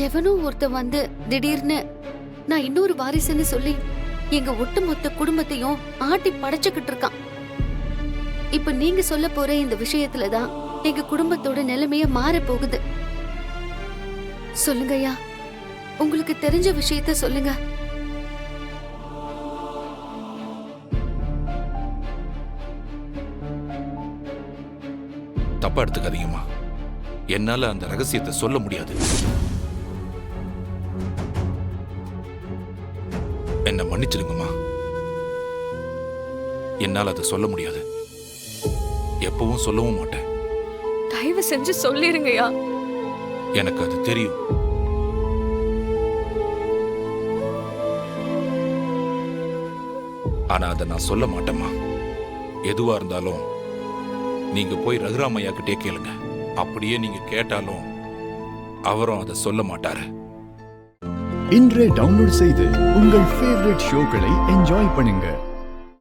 எவனோ ஒருத்தன் வந்து திடீர்னு நான் இன்னொரு வாரிசுன்னு சொல்லி எங்க ஒட்டுமொத்த குடும்பத்தையும் ஆட்டி படைச்சுக்கிட்டு இருக்கான். இப்ப நீங்க சொல்ல போற இந்த விஷயத்துலதான் எங்க குடும்பத்தோட நிலைமைய மாற போகுது. சொல்லுங்க ஐயா, உங்களுக்கு தெரிஞ்ச விஷயத்த சொல்லுங்க. தப்பா எடுத்துக்காதீங்கம்மா, என்னால அந்த ரகசியத்தை சொல்ல முடியாது. என்ன மன்னிச்சிடுங்கம்மா, என்னால அதை சொல்ல முடியாது. எப்பவும் சொல்லவும் மாட்டேன். தயவு செஞ்சு சொல்லிருங்கய்யா. எனக்கு அது தெரியும். ஆனா அதை நான் சொல்ல மாட்டேம்மா. எதுவா இருந்தாலும் நீங்க போய் ரகுராமையா கிட்டே கேளுங்க. அப்படியே நீங்க கேட்டாலும் அவரும் அதை சொல்ல மாட்டாரு. இன்றே டவுன்லோட் செய்து உங்கள் ஃபேவரட் ஷோக்களை என்ஜாய் பண்ணுங்க.